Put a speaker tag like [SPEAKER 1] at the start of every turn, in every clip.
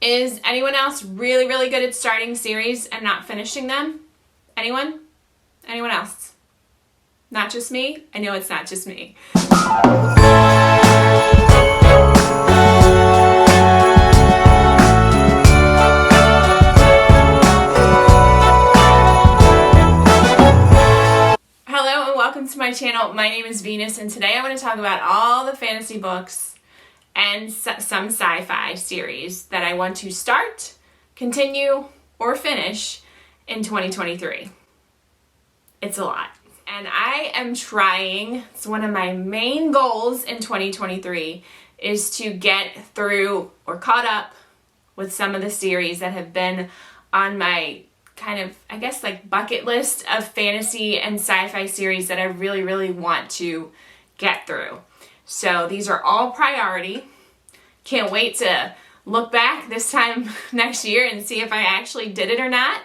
[SPEAKER 1] Is anyone else really, really good at starting series and not finishing them? Anyone? Anyone else? Not just me? I know it's not just me. Hello and welcome to my channel. My name is Venus and today I want to talk about all the fantasy books and some sci-fi series that I want to start, continue, or finish in 2023. It's a lot. And I am trying, it's one of my main goals in 2023 is to get through or caught up with some of the series that have been on my kind of, I guess, like bucket list of fantasy and sci-fi series that I really, really want to get through. So these are all priority. Can't wait to look back this time next year and see if I actually did it or not.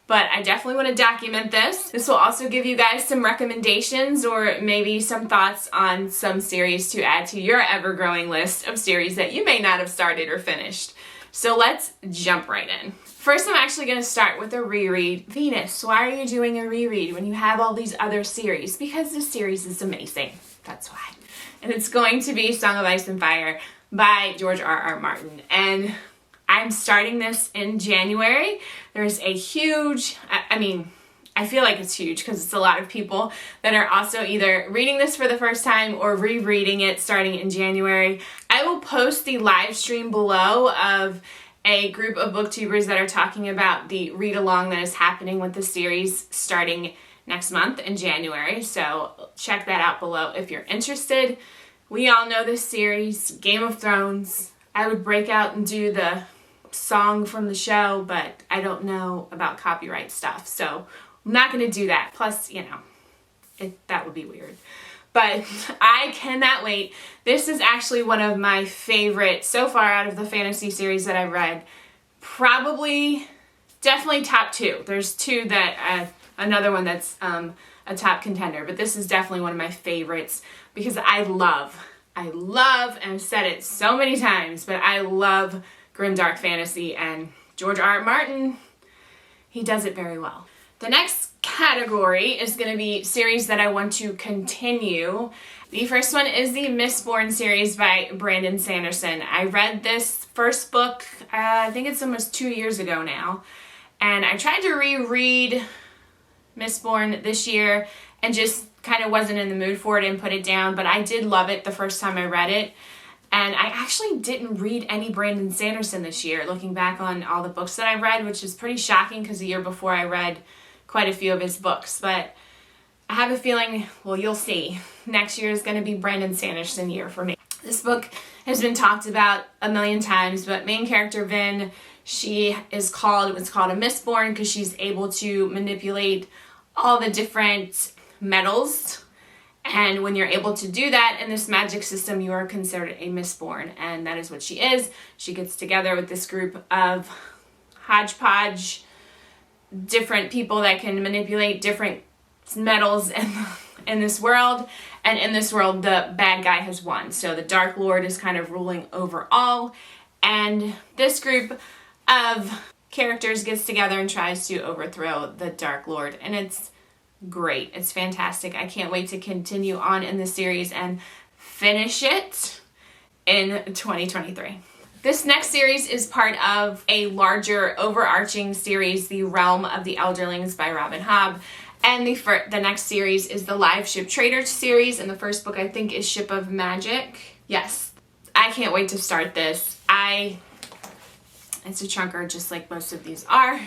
[SPEAKER 1] But I definitely want to document this. This will also give you guys some recommendations or maybe some thoughts on some series to add to your ever-growing list of series that you may not have started or finished. So let's jump right in. First, I'm actually going to start with a reread. Venus, why are you doing a reread when you have all these other series? Because this series is amazing. That's why. And it's going to be Song of Ice and Fire by George R.R. Martin. And I'm starting this in January. There's a huge, I feel like it's huge because it's a lot of people that are also either reading this for the first time or rereading it starting in January. I will post the live stream below of a group of booktubers that are talking about the read-along that is happening with the series starting next month in January. So check that out below if you're interested. We all know this series, Game of Thrones. I would break out and do the song from the show, but I don't know about copyright stuff, so I'm not going to do that. Plus, that would be weird. But I cannot wait. This is actually one of my favorite so far out of the fantasy series that I've read. Definitely top two. There's two that, another one that's a top contender, but this is definitely one of my favorites because I love, and I've said it so many times, but I love grimdark fantasy, and George R.R. Martin, he does it very well. The next category is going to be series that I want to continue. The first one is the Mistborn series by Brandon Sanderson. I read this first book, I think it's almost 2 years ago now, and I tried to reread Mistborn this year and just kind of wasn't in the mood for it and put it down, but I did love it the first time I read it. And I actually didn't read any Brandon Sanderson this year, looking back on all the books that I read, which is pretty shocking because the year before I read quite a few of his books. But I have a feeling, well, you'll see, next year is going to be Brandon Sanderson year for me. This book has been talked about a million times, but main character Vin, it's called a Mistborn because she's able to manipulate all the different metals. And when you're able to do that in this magic system, you are considered a Mistborn, and that is what she is. She gets together with this group of hodgepodge, different people that can manipulate different metals in this world, and in this world, the bad guy has won. So the Dark Lord is kind of ruling over all, and this group of characters gets together and tries to overthrow the Dark Lord, and it's great. It's fantastic. I can't wait to continue on in the series and finish it in 2023. This next series is part of a larger overarching series, The Realm of the Elderlings by Robin Hobb. And the next series is the Live Ship Trader series, and the first book I think is Ship of Magic. Yes, I can't wait to start this. It's a chunker just like most of these are.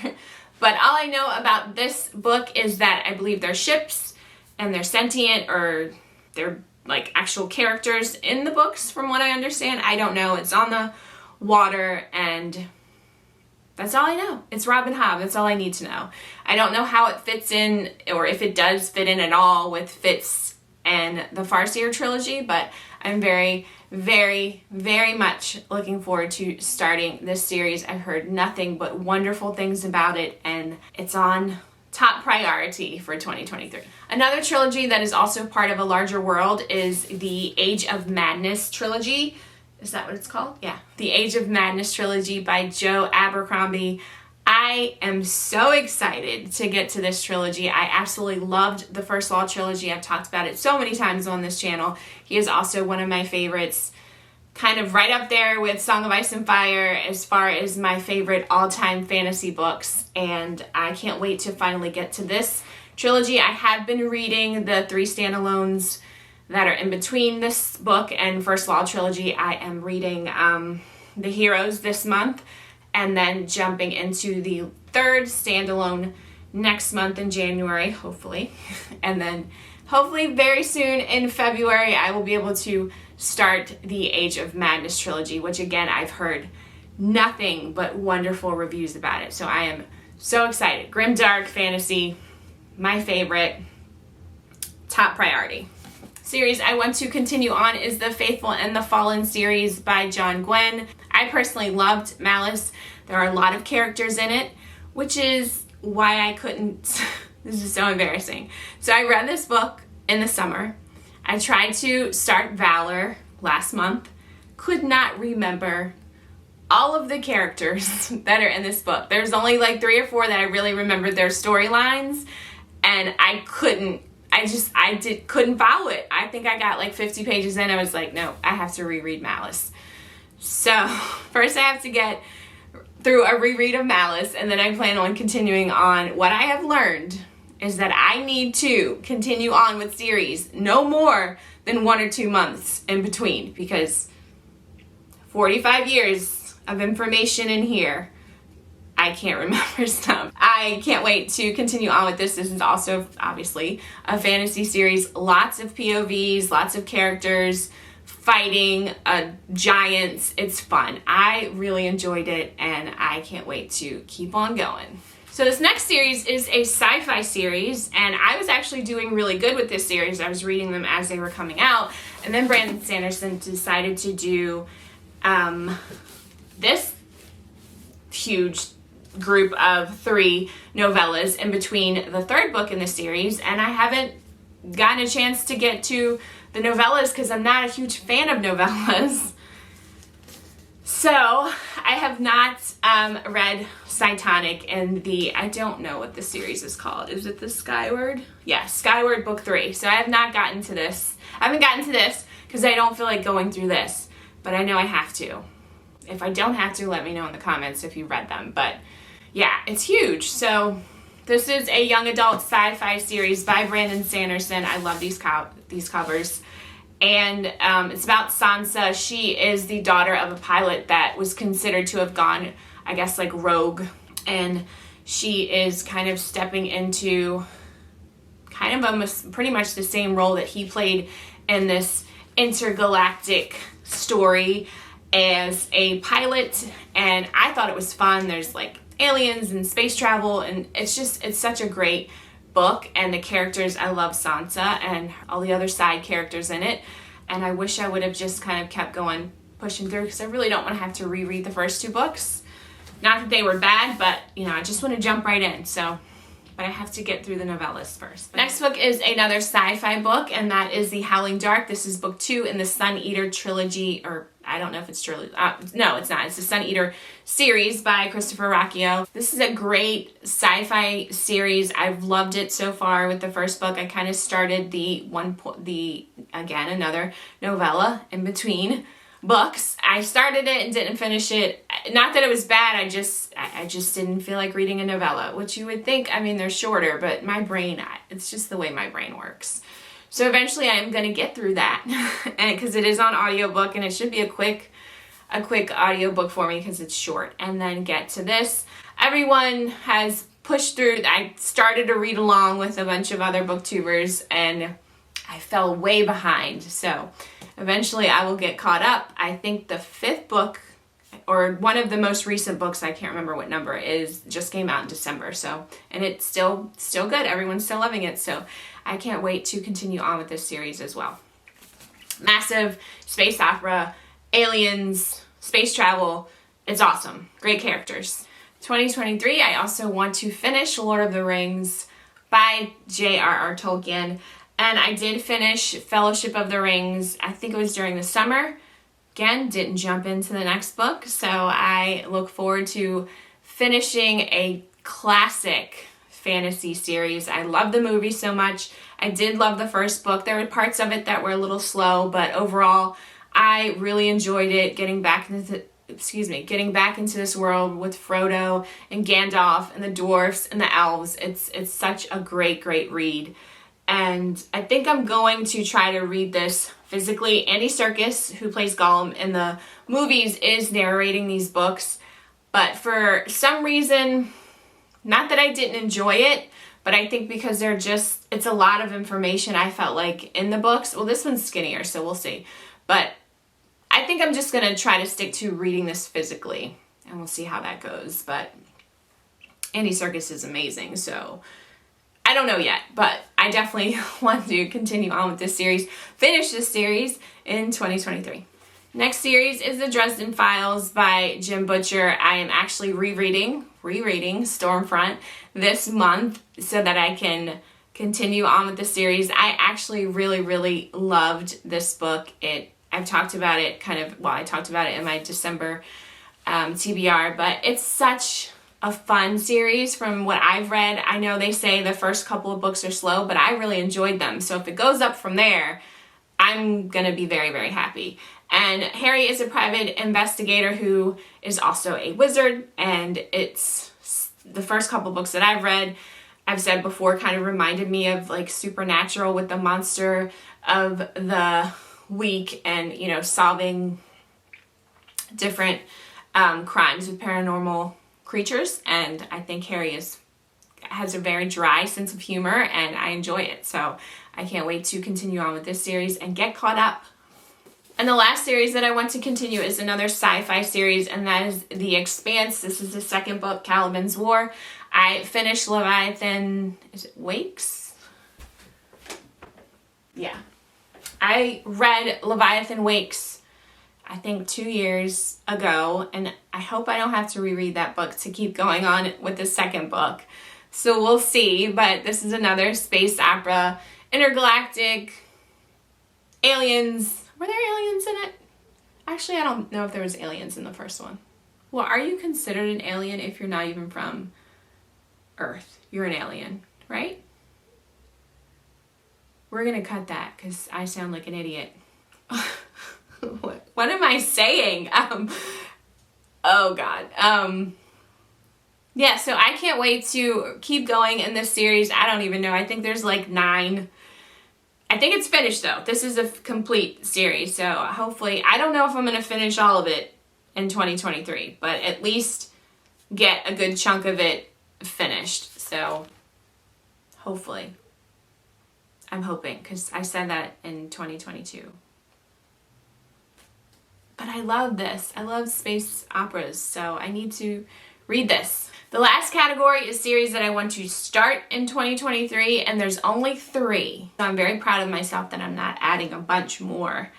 [SPEAKER 1] But all I know about this book is that I believe they're ships and they're sentient, or they're like actual characters in the books from what I understand. I don't know. It's on the water and that's all I know. It's Robin Hobb. That's all I need to know. I don't know how it fits in, or if it does fit in at all with Fitz and the Farseer trilogy, but I'm very, very, very much looking forward to starting this series. I've heard nothing but wonderful things about it, and it's on top priority for 2023. Another trilogy that is also part of a larger world is the Age of Madness trilogy. Is that what it's called? Yeah. The Age of Madness trilogy by Joe Abercrombie. I am so excited to get to this trilogy. I absolutely loved the First Law trilogy. I've talked about it so many times on this channel. He is also one of my favorites, kind of right up there with Song of Ice and Fire as far as my favorite all-time fantasy books. And I can't wait to finally get to this trilogy. I have been reading the 3 standalones that are in between this book and First Law trilogy. I am reading The Heroes this month, and then jumping into the 3rd standalone next month in January, hopefully. And then hopefully very soon in February, I will be able to start the Age of Madness trilogy, which again, I've heard nothing but wonderful reviews about it. So I am so excited. Grimdark fantasy, my favorite, top priority. Series I want to continue on is The Faithful and the Fallen series by John Gwynne. I personally loved Malice. There are a lot of characters in it, which is why I couldn't, this is so embarrassing. So I read this book in the summer. I tried to start Valor last month, could not remember all of the characters that are in this book. There's only like 3 or 4 that I really remembered their storylines, and I couldn't follow it. I think I got like 50 pages in. I was like, no, I have to reread Malice. So first I have to get through a reread of Malice, and then I plan on continuing on. What I have learned is that I need to continue on with series no more than 1 or 2 months in between, because 45 years of information in here, I can't remember stuff. I can't wait to continue on with this. This is also obviously a fantasy series. Lots of POVs, lots of characters fighting giants. It's fun. I really enjoyed it, and I can't wait to keep on going. So this next series is a sci-fi series, and I was actually doing really good with this series. I was reading them as they were coming out, and then Brandon Sanderson decided to do this huge group of 3 novellas in between the 3rd book in the series, and I haven't gotten a chance to get to the novellas because I'm not a huge fan of novellas. So I have not read Cytonic and I don't know what the series is called. Is it the Skyward? Yeah, Skyward book 3. So I have not gotten to this. I haven't gotten to this because I don't feel like going through this, but I know I have to. If I don't have to, let me know in the comments if you read them. But yeah, it's huge. So this is a young adult sci-fi series by Brandon Sanderson. I love these covers. And it's about Sansa. She is the daughter of a pilot that was considered to have gone, I guess, like rogue. And she is kind of stepping into kind of pretty much the same role that he played in this intergalactic story as a pilot, and I thought it was fun. There's like aliens and space travel, and it's such a great book, and the characters, I love Sansa and all the other side characters in it, and I wish I would have just kind of kept going, pushing through, because I really don't want to have to reread the first 2 books. Not that they were bad, but you know, I just want to jump right in. So but I have to get through the novellas first. Next book is another sci-fi book, and that is The Howling Dark. This is book 2 in the Sun Eater trilogy, or I don't know if it's trilogy. No, it's not. It's the Sun Eater series by Christopher Racchio. This is a great sci-fi series. I've loved it so far with the first book. I kind of started again, another novella in between books. I started it and didn't finish it. Not that it was bad, I just didn't feel like reading a novella, which you would think, I mean, they're shorter, but my brain, it's just the way my brain works. So eventually I'm going to get through that, and because it is on audiobook, and it should be a quick audiobook for me because it's short, and then get to this. Everyone has pushed through. I started to read along with a bunch of other booktubers, and I fell way behind. So eventually I will get caught up. I think the 5th book, or one of the most recent books, I can't remember what number, just came out in December. So, and it's still good. Everyone's still loving it. So I can't wait to continue on with this series as well. Massive space opera, aliens, space travel. It's awesome. Great characters. 2023, I also want to finish Lord of the Rings by J.R.R. Tolkien. And I did finish Fellowship of the Rings, I think it was during the summer. again, didn't jump into the next book, so I look forward to finishing a classic fantasy series. I love the movie so much. I did love the first book. There were parts of it that were a little slow, but overall, I really enjoyed it, getting back into this world with Frodo and Gandalf and the dwarfs and the elves. It's such a great read. And I think I'm going to try to read this physically. Andy Serkis, who plays Gollum in the movies, is narrating these books. But for some reason, not that I didn't enjoy it, but I think because it's a lot of information, I felt like, in the books. Well, this one's skinnier, so we'll see. But I think I'm just going to try to stick to reading this physically, and we'll see how that goes. But Andy Serkis is amazing, so I don't know yet, but I definitely want to continue on with this series, finish this series in 2023. Next series is The Dresden Files by Jim Butcher. I am actually rereading Stormfront this month so that I can continue on with the series. I actually really loved this book. I talked about it in my December TBR, but it's such a fun series from what I've read. I know they say the first couple of books are slow, but I really enjoyed them. So if it goes up from there, I'm going to be very happy. And Harry is a private investigator who is also a wizard, and it's the first couple books that I've read, I've said before, kind of reminded me of like Supernatural with the monster of the week and, solving different crimes with paranormal creatures. And I think Harry has a very dry sense of humor, and I enjoy it. So I can't wait to continue on with this series and get caught up. And the last series that I want to continue is another sci-fi series, and that is The Expanse. This is the second book, Caliban's War. I finished Leviathan, is it Wakes? Yeah. I read Leviathan Wakes, I think 2 years ago, and I hope I don't have to reread that book to keep going on with the second book. So we'll see, but this is another space opera, intergalactic, aliens. Were there aliens in it? Actually, I don't know if there was aliens in the first one. Well, are you considered an alien if you're not even from Earth? You're an alien, right? We're gonna cut that because I sound like an idiot. What am I saying? Oh God. Yeah, so I can't wait to keep going in this series. I don't even know. I think there's like 9. I think it's finished though. This is a complete series, so hopefully, I don't know if I'm going to finish all of it in 2023, but at least get a good chunk of it finished. So hopefully, I'm hoping, because I said that in 2022. But I love this. I love space operas, so I need to read this. The last category is series that I want to start in 2023, and there's only 3. So I'm very proud of myself that I'm not adding a bunch more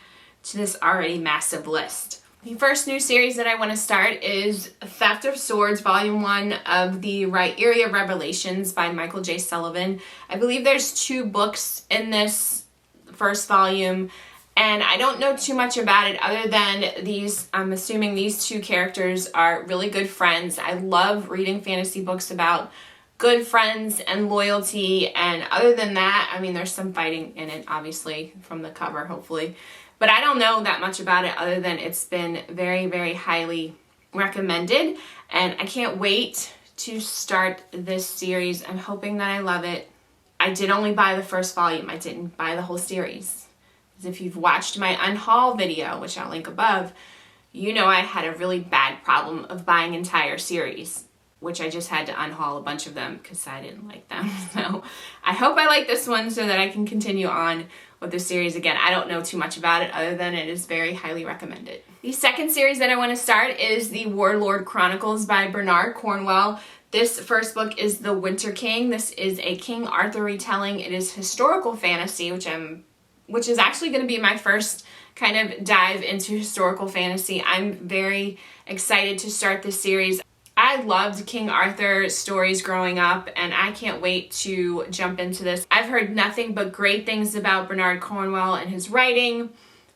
[SPEAKER 1] to this already massive list. The first new series that I want to start is Theft of Swords, Volume 1 of the Rhyria Revelations by Michael J. Sullivan. I believe there's 2 books in this first volume, and I don't know too much about it other than these, I'm assuming these 2 characters are really good friends. I love reading fantasy books about good friends and loyalty, and other than that, I mean, there's some fighting in it, obviously, from the cover, hopefully. But I don't know that much about it other than it's been very highly recommended, and I can't wait to start this series. I'm hoping that I love it. I did only buy the first volume. I didn't buy the whole series. If you've watched my unhaul video, which I'll link above, you know I had a really bad problem of buying entire series, which I just had to unhaul a bunch of them because I didn't like them. So I hope I like this one so that I can continue on with the series. Again, I don't know too much about it other than it is very highly recommended. The second series that I want to start is the Warlord Chronicles by Bernard Cornwell. This first book is The Winter King. This is a King Arthur retelling. It is historical fantasy, which is actually going to be my first kind of dive into historical fantasy. I'm very excited to start this series. I loved King Arthur stories growing up, and I can't wait to jump into this. I've heard nothing but great things about Bernard Cornwell and his writing.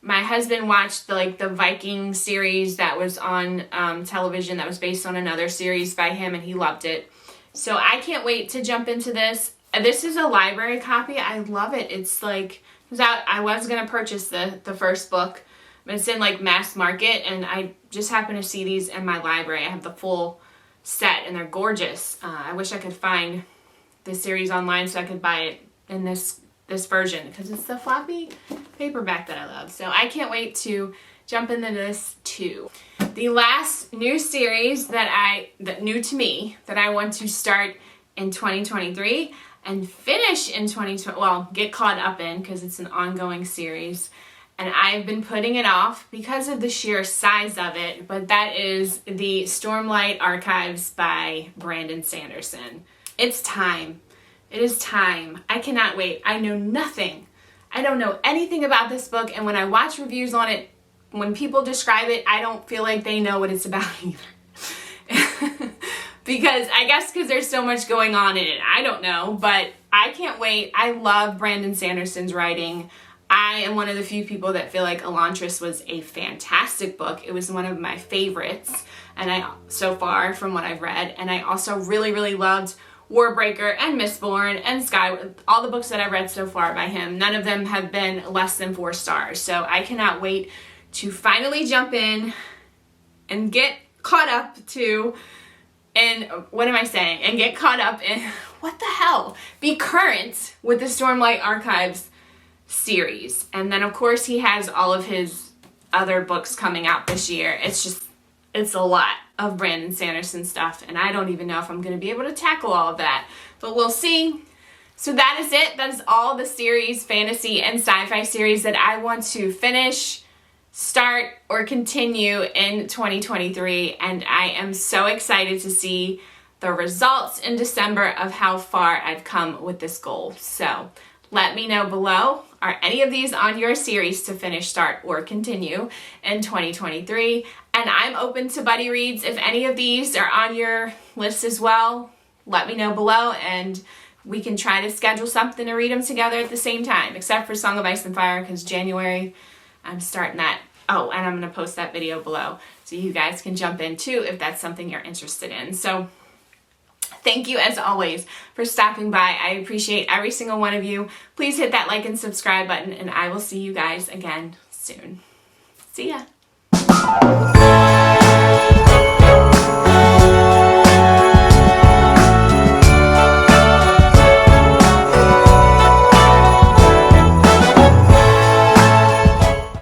[SPEAKER 1] My husband watched the Viking series that was on television that was based on another series by him, and he loved it. So I can't wait to jump into this. This is a library copy. I love it. It's like, I was going to purchase the first book, but it's in like mass market, and I just happen to see these in my library. I have the full set, and they're gorgeous. I wish I could find this series online so I could buy it in this version, because it's the floppy paperback that I love. So I can't wait to jump into this too. The last new series that new to me that I want to start in 2023 and finish in 2020, well, get caught up in, because it's an ongoing series, and I've been putting it off because of the sheer size of it, but that is the Stormlight Archives by Brandon Sanderson. It's time. It is time. I cannot wait. I know nothing. I don't know anything about this book, and when I watch reviews on it, when people describe it, I don't feel like they know what it's about either. Because there's so much going on in it. I don't know, but I can't wait. I love Brandon Sanderson's writing. I am one of the few people that feel like Elantris was a fantastic book. It was one of my favorites, and so far from what I've read. And I also really, really loved Warbreaker and Mistborn and Sky. All the books that I've read so far by him, none of them have been less than 4 stars. So I cannot wait to finally jump in and get caught up to, and what am I saying? And get caught up in, what the hell? Be current with the Stormlight Archives series. And then of course he has all of his other books coming out this year. It's a lot of Brandon Sanderson stuff, and I don't even know if I'm going to be able to tackle all of that, but we'll see. So that is it. That is all the series, fantasy and sci-fi series that I want to finish, start, or continue in 2023, and I am so excited to see the results in December of how far I've come with this goal. So let me know below, are any of these on your series to finish, start, or continue in 2023? And I'm open to buddy reads. If any of these are on your list as well, let me know below, and we can try to schedule something to read them together at the same time, except for Song of Ice and Fire, because January, I'm starting that. Oh, and I'm going to post that video below so you guys can jump in too if that's something you're interested in. So thank you as always for stopping by. I appreciate every single one of you. Please hit that like and subscribe button, and I will see you guys again soon. See ya.